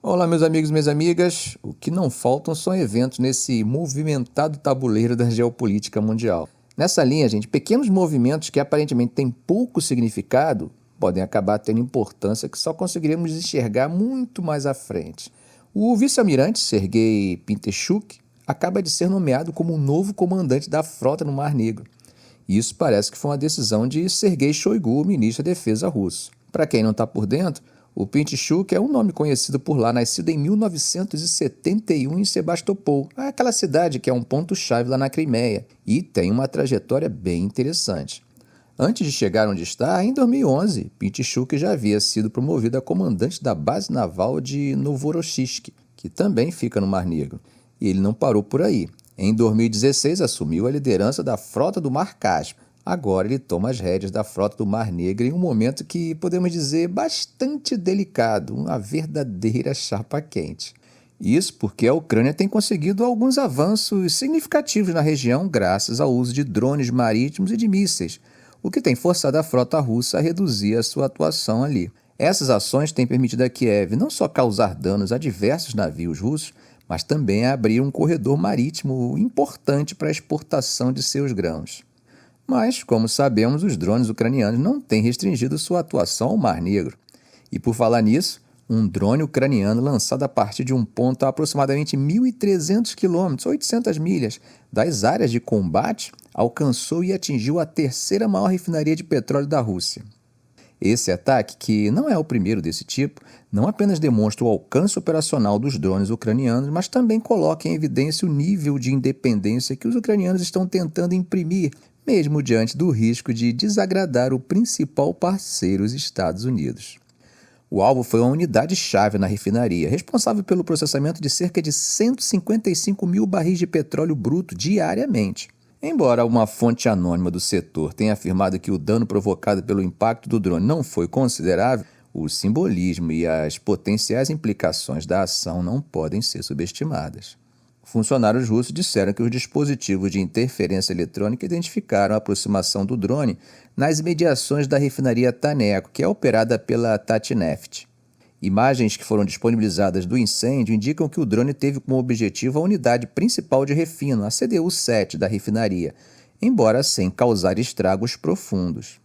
Olá, meus amigos e minhas amigas. O que não faltam são eventos nesse movimentado tabuleiro da geopolítica mundial. Nessa linha, gente, pequenos movimentos que aparentemente têm pouco significado podem acabar tendo importância que só conseguiremos enxergar muito mais à frente. O vice-almirante Sergei Pintechuk acaba de ser nomeado como o novo comandante da frota no Mar Negro. Isso parece que foi uma decisão de Sergei Shoigu, ministro da Defesa russo. Para quem não está por dentro, o Pintechuk é um nome conhecido por lá, nascido em 1971 em Sebastopol, aquela cidade que é um ponto-chave lá na Crimeia, e tem uma trajetória bem interessante. Antes de chegar onde está, em 2011, Pintechuk já havia sido promovido a comandante da base naval de Novorossiysk, que também fica no Mar Negro. E ele não parou por aí. Em 2016, assumiu a liderança da frota do Mar Cáspio. Agora ele toma as rédeas da frota do Mar Negro em um momento que podemos dizer bastante delicado, uma verdadeira chapa quente. Isso porque a Ucrânia tem conseguido alguns avanços significativos na região graças ao uso de drones marítimos e de mísseis, o que tem forçado a frota russa a reduzir a sua atuação ali. Essas ações têm permitido a Kiev não só causar danos a diversos navios russos, mas também a abrir um corredor marítimo importante para a exportação de seus grãos. Mas, como sabemos, os drones ucranianos não têm restringido sua atuação ao Mar Negro. E por falar nisso, um drone ucraniano lançado a partir de um ponto a aproximadamente 1.300 km, 800 milhas, das áreas de combate, alcançou e atingiu a terceira maior refinaria de petróleo da Rússia. Esse ataque, que não é o primeiro desse tipo, não apenas demonstra o alcance operacional dos drones ucranianos, mas também coloca em evidência o nível de independência que os ucranianos estão tentando imprimir, mesmo diante do risco de desagradar o principal parceiro, os Estados Unidos. O alvo foi uma unidade-chave na refinaria, responsável pelo processamento de cerca de 155 mil barris de petróleo bruto diariamente. Embora uma fonte anônima do setor tenha afirmado que o dano provocado pelo impacto do drone não foi considerável, o simbolismo e as potenciais implicações da ação não podem ser subestimadas. Funcionários russos disseram que os dispositivos de interferência eletrônica identificaram a aproximação do drone nas imediações da refinaria Taneco, que é operada pela Tatneft. Imagens que foram disponibilizadas do incêndio indicam que o drone teve como objetivo a unidade principal de refino, a CDU-7 da refinaria, embora sem causar estragos profundos.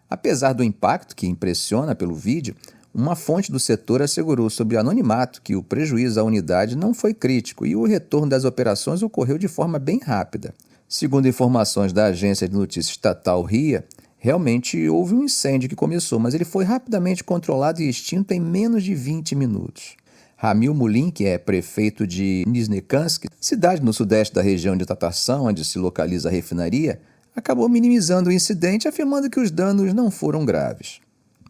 Apesar do impacto que impressiona pelo vídeo, uma fonte do setor assegurou sob anonimato que o prejuízo à unidade não foi crítico e o retorno das operações ocorreu de forma bem rápida. Segundo informações da agência de notícias estatal RIA, realmente houve um incêndio que começou, mas ele foi rapidamente controlado e extinto em menos de 20 minutos. Ramil Mulin, que é prefeito de Nizhnekansk, cidade no sudeste da região de Tatarsão, onde se localiza a refinaria, acabou minimizando o incidente, afirmando que os danos não foram graves.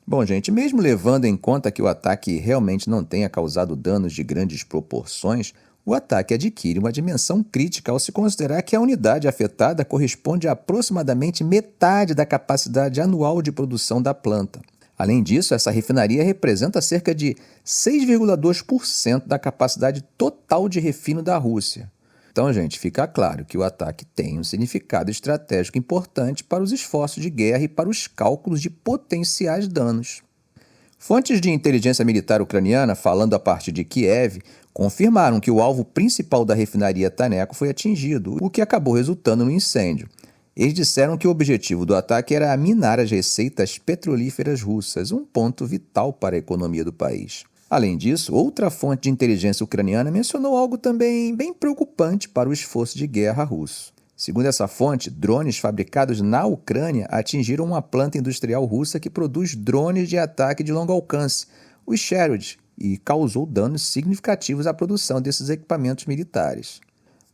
Bom, gente, mesmo levando em conta que o ataque realmente não tenha causado danos de grandes proporções, o ataque adquire uma dimensão crítica ao se considerar que a unidade afetada corresponde a aproximadamente metade da capacidade anual de produção da planta. Além disso, essa refinaria representa cerca de 6,2% da capacidade total de refino da Rússia. Então, gente, fica claro que o ataque tem um significado estratégico importante para os esforços de guerra e para os cálculos de potenciais danos. Fontes de inteligência militar ucraniana, falando a partir de Kiev, confirmaram que o alvo principal da refinaria Taneco foi atingido, o que acabou resultando no incêndio. Eles disseram que o objetivo do ataque era minar as receitas petrolíferas russas, um ponto vital para a economia do país. Além disso, outra fonte de inteligência ucraniana mencionou algo também bem preocupante para o esforço de guerra russo. Segundo essa fonte, drones fabricados na Ucrânia atingiram uma planta industrial russa que produz drones de ataque de longo alcance, os Sherod, e causou danos significativos à produção desses equipamentos militares.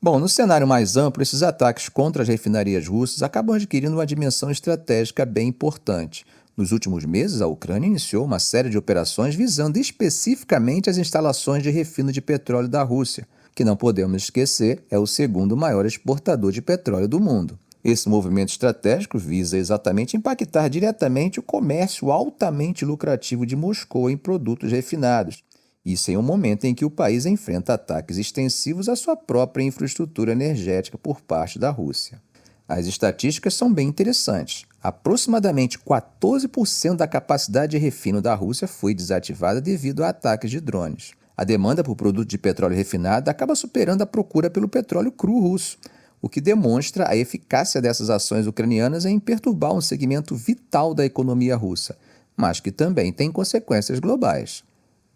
Bom, no cenário mais amplo, esses ataques contra as refinarias russas acabam adquirindo uma dimensão estratégica bem importante. Nos últimos meses, a Ucrânia iniciou uma série de operações visando especificamente as instalações de refino de petróleo da Rússia, que não podemos esquecer é o segundo maior exportador de petróleo do mundo. Esse movimento estratégico visa exatamente impactar diretamente o comércio altamente lucrativo de Moscou em produtos refinados, isso em um momento em que o país enfrenta ataques extensivos à sua própria infraestrutura energética por parte da Rússia. As estatísticas são bem interessantes. Aproximadamente 14% da capacidade de refino da Rússia foi desativada devido a ataques de drones. A demanda por produto de petróleo refinado acaba superando a procura pelo petróleo cru russo, o que demonstra a eficácia dessas ações ucranianas em perturbar um segmento vital da economia russa, mas que também tem consequências globais.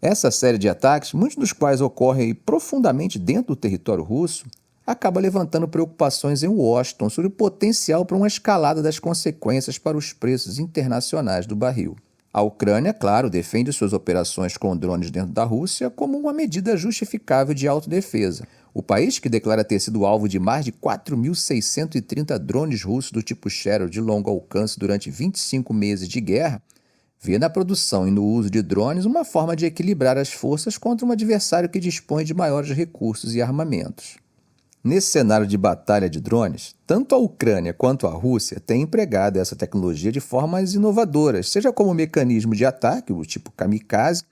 Essa série de ataques, muitos dos quais ocorrem profundamente dentro do território russo, acaba levantando preocupações em Washington sobre o potencial para uma escalada das consequências para os preços internacionais do barril. A Ucrânia, claro, defende suas operações com drones dentro da Rússia como uma medida justificável de autodefesa. O país, que declara ter sido alvo de mais de 4.630 drones russos do tipo Shadow de longo alcance durante 25 meses de guerra, vê na produção e no uso de drones uma forma de equilibrar as forças contra um adversário que dispõe de maiores recursos e armamentos. Nesse cenário de batalha de drones, tanto a Ucrânia quanto a Rússia têm empregado essa tecnologia de formas inovadoras, seja como mecanismo de ataque, o tipo kamikaze,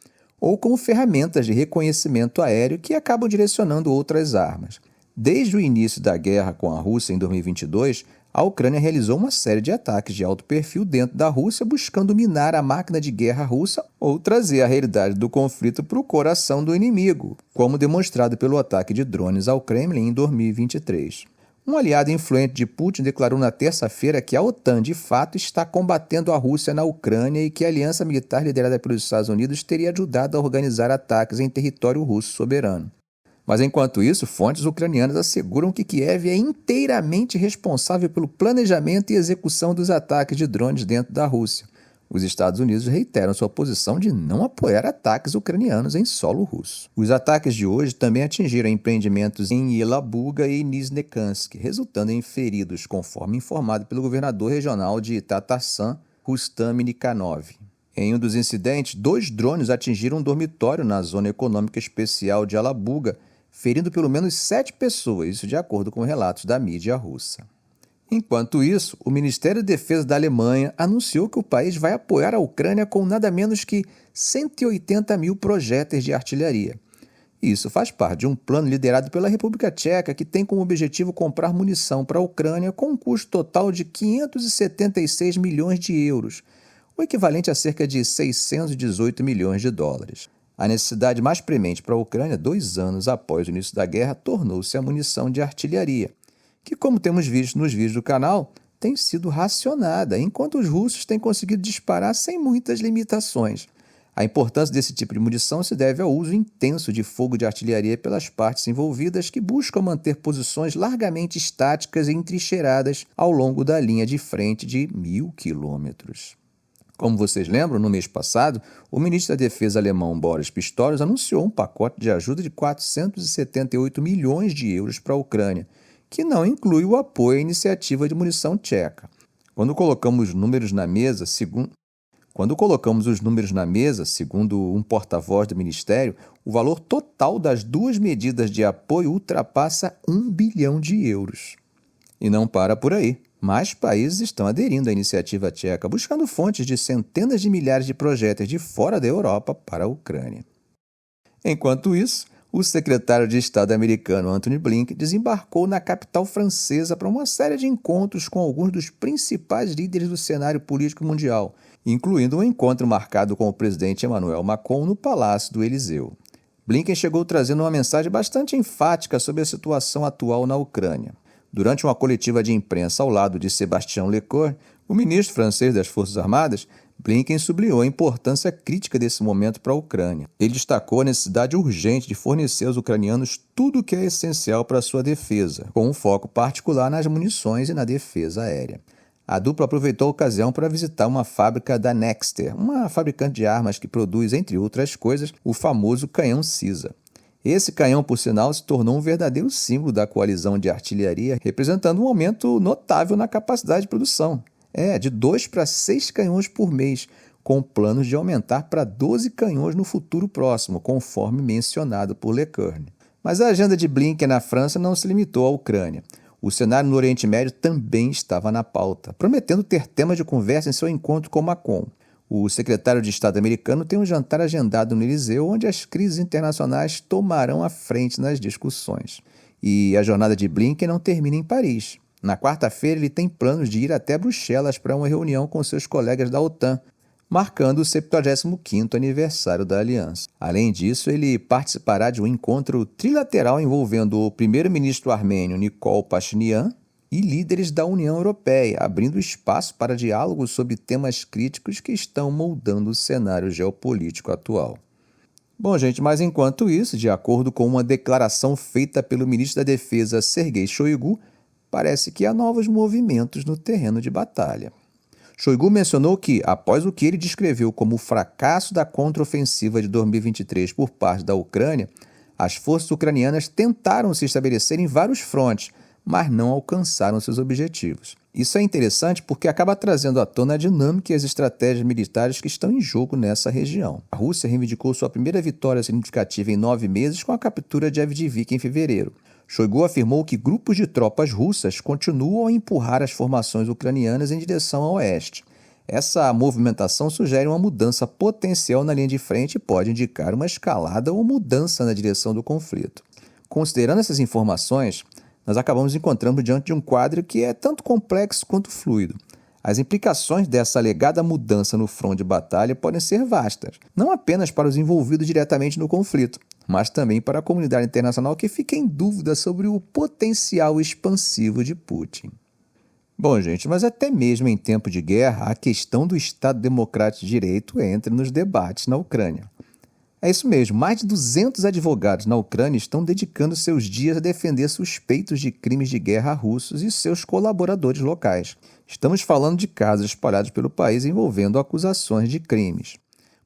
ou como ferramentas de reconhecimento aéreo que acabam direcionando outras armas. Desde o início da guerra com a Rússia em 2022, a Ucrânia realizou uma série de ataques de alto perfil dentro da Rússia, buscando minar a máquina de guerra russa ou trazer a realidade do conflito para o coração do inimigo, como demonstrado pelo ataque de drones ao Kremlin em 2023. Um aliado influente de Putin declarou na terça-feira que a OTAN, de fato, está combatendo a Rússia na Ucrânia e que a aliança militar liderada pelos Estados Unidos teria ajudado a organizar ataques em território russo soberano. Mas, enquanto isso, fontes ucranianas asseguram que Kiev é inteiramente responsável pelo planejamento e execução dos ataques de drones dentro da Rússia. Os Estados Unidos reiteram sua posição de não apoiar ataques ucranianos em solo russo. Os ataques de hoje também atingiram empreendimentos em Yelabuga e Nizhnekansk, resultando em feridos, conforme informado pelo governador regional de Tatarstan, Rustam Minikhanov. Em um dos incidentes, 2 drones atingiram um dormitório na Zona Econômica Especial de Yelabuga, ferindo pelo menos 7 pessoas, isso de acordo com relatos da mídia russa. Enquanto isso, o Ministério da Defesa da Alemanha anunciou que o país vai apoiar a Ucrânia com nada menos que 180 mil projéteis de artilharia. Isso faz parte de um plano liderado pela República Tcheca que tem como objetivo comprar munição para a Ucrânia com um custo total de 576 milhões de euros, o equivalente a cerca de 618 milhões de dólares. A necessidade mais premente para a Ucrânia, 2 anos após o início da guerra, tornou-se a munição de artilharia, que, como temos visto nos vídeos do canal, tem sido racionada, enquanto os russos têm conseguido disparar sem muitas limitações. A importância desse tipo de munição se deve ao uso intenso de fogo de artilharia pelas partes envolvidas que buscam manter posições largamente estáticas e entrincheiradas ao longo da linha de frente de 1.000 quilômetros. Como vocês lembram, no mês passado, o ministro da Defesa alemão Boris Pistorius anunciou um pacote de ajuda de 478 milhões de euros para a Ucrânia, que não inclui o apoio à iniciativa de munição tcheca. Quando colocamos os números na mesa, segundo um porta-voz do Ministério, o valor total das 2 medidas de apoio ultrapassa 1 bilhão de euros. E não para por aí. Mais países estão aderindo à iniciativa tcheca, buscando fontes de centenas de milhares de projéteis de fora da Europa para a Ucrânia. Enquanto isso, o secretário de Estado americano Antony Blinken desembarcou na capital francesa para uma série de encontros com alguns dos principais líderes do cenário político mundial, incluindo um encontro marcado com o presidente Emmanuel Macron no Palácio do Eliseu. Blinken chegou trazendo uma mensagem bastante enfática sobre a situação atual na Ucrânia. Durante uma coletiva de imprensa ao lado de Sébastien Lecornu, o ministro francês das Forças Armadas, Blinken sublinhou a importância crítica desse momento para a Ucrânia. Ele destacou a necessidade urgente de fornecer aos ucranianos tudo o que é essencial para a sua defesa, com um foco particular nas munições e na defesa aérea. A dupla aproveitou a ocasião para visitar uma fábrica da Nexter, uma fabricante de armas que produz, entre outras coisas, o famoso canhão Cisa. Esse canhão, por sinal, se tornou um verdadeiro símbolo da coalizão de artilharia, representando um aumento notável na capacidade de produção. De 2 para 6 canhões por mês, com planos de aumentar para 12 canhões no futuro próximo, conforme mencionado por Lecornu. Mas a agenda de Blinken na França não se limitou à Ucrânia. O cenário no Oriente Médio também estava na pauta, prometendo ter temas de conversa em seu encontro com Macron. O secretário de Estado americano tem um jantar agendado no Eliseu, onde as crises internacionais tomarão a frente nas discussões. E a jornada de Blinken não termina em Paris. Na quarta-feira, ele tem planos de ir até Bruxelas para uma reunião com seus colegas da OTAN, marcando o 75º aniversário da aliança. Além disso, ele participará de um encontro trilateral envolvendo o primeiro-ministro armênio Nikol Pashinyan e líderes da União Europeia, abrindo espaço para diálogos sobre temas críticos que estão moldando o cenário geopolítico atual. Bom, gente, mas enquanto isso, de acordo com uma declaração feita pelo ministro da Defesa Sergei Shoigu, parece que há novos movimentos no terreno de batalha. Shoigu mencionou que, após o que ele descreveu como o fracasso da contraofensiva de 2023 por parte da Ucrânia, as forças ucranianas tentaram se estabelecer em vários frontes, mas não alcançaram seus objetivos. Isso é interessante porque acaba trazendo à tona a dinâmica e as estratégias militares que estão em jogo nessa região. A Rússia reivindicou sua primeira vitória significativa em 9 meses com a captura de Avdiivka em fevereiro. Shoigu afirmou que grupos de tropas russas continuam a empurrar as formações ucranianas em direção ao oeste. Essa movimentação sugere uma mudança potencial na linha de frente e pode indicar uma escalada ou mudança na direção do conflito. Considerando essas informações, nós acabamos encontrando diante de um quadro que é tanto complexo quanto fluido. As implicações dessa alegada mudança no front de batalha podem ser vastas, não apenas para os envolvidos diretamente no conflito, mas também para a comunidade internacional que fica em dúvida sobre o potencial expansivo de Putin. Bom, gente, mas até mesmo em tempo de guerra, a questão do Estado Democrático de Direito entra nos debates na Ucrânia. É isso mesmo, mais de 200 advogados na Ucrânia estão dedicando seus dias a defender suspeitos de crimes de guerra russos e seus colaboradores locais. Estamos falando de casos espalhados pelo país envolvendo acusações de crimes.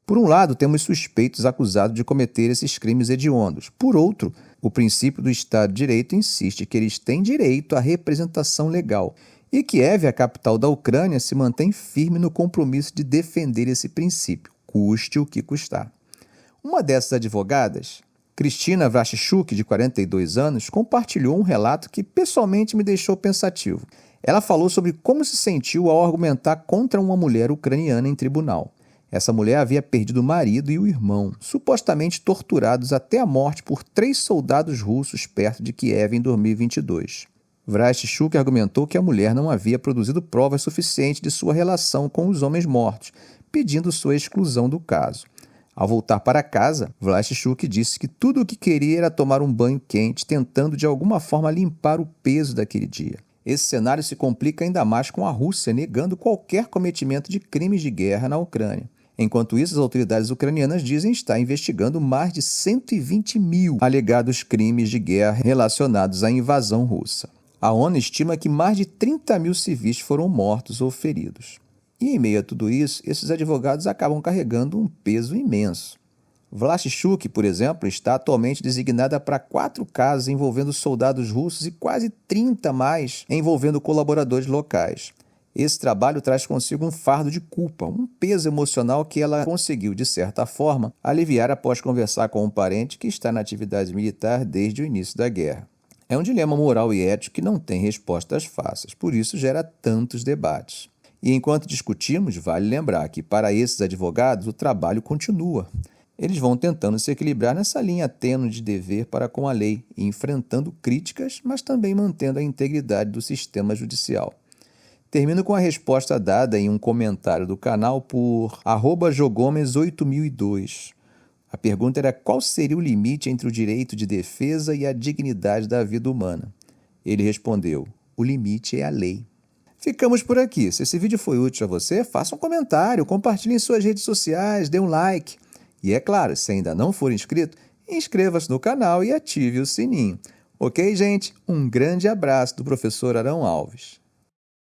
Por um lado, temos suspeitos acusados de cometer esses crimes hediondos. Por outro, o princípio do Estado de Direito insiste que eles têm direito à representação legal. E Kiev, a capital da Ucrânia, se mantém firme no compromisso de defender esse princípio, custe o que custar. Uma dessas advogadas, Kristina Vrashchuk, de 42 anos, compartilhou um relato que pessoalmente me deixou pensativo. Ela falou sobre como se sentiu ao argumentar contra uma mulher ucraniana em tribunal. Essa mulher havia perdido o marido e o irmão, supostamente torturados até a morte por 3 soldados russos perto de Kiev em 2022. Vrashchuk argumentou que a mulher não havia produzido provas suficientes de sua relação com os homens mortos, pedindo sua exclusão do caso. Ao voltar para casa, Vrashchuk disse que tudo o que queria era tomar um banho quente, tentando de alguma forma limpar o peso daquele dia. Esse cenário se complica ainda mais com a Rússia negando qualquer cometimento de crimes de guerra na Ucrânia. Enquanto isso, as autoridades ucranianas dizem estar investigando mais de 120 mil alegados crimes de guerra relacionados à invasão russa. A ONU estima que mais de 30 mil civis foram mortos ou feridos. E em meio a tudo isso, esses advogados acabam carregando um peso imenso. Vrashchuk, por exemplo, está atualmente designada para 4 casos envolvendo soldados russos e quase 30 mais envolvendo colaboradores locais. Esse trabalho traz consigo um fardo de culpa, um peso emocional que ela conseguiu, de certa forma, aliviar após conversar com um parente que está na atividade militar desde o início da guerra. É um dilema moral e ético que não tem respostas fáceis, por isso gera tantos debates. E enquanto discutimos, vale lembrar que para esses advogados o trabalho continua. Eles vão tentando se equilibrar nessa linha tênue de dever para com a lei, enfrentando críticas, mas também mantendo a integridade do sistema judicial. Termino com a resposta dada em um comentário do canal por @jogomes8002. A pergunta era qual seria o limite entre o direito de defesa e a dignidade da vida humana. Ele respondeu, o limite é a lei. Ficamos por aqui. Se esse vídeo foi útil a você, faça um comentário, compartilhe em suas redes sociais, dê um like. E é claro, se ainda não for inscrito, inscreva-se no canal e ative o sininho. Ok, gente? Um grande abraço do professor Arão Alves.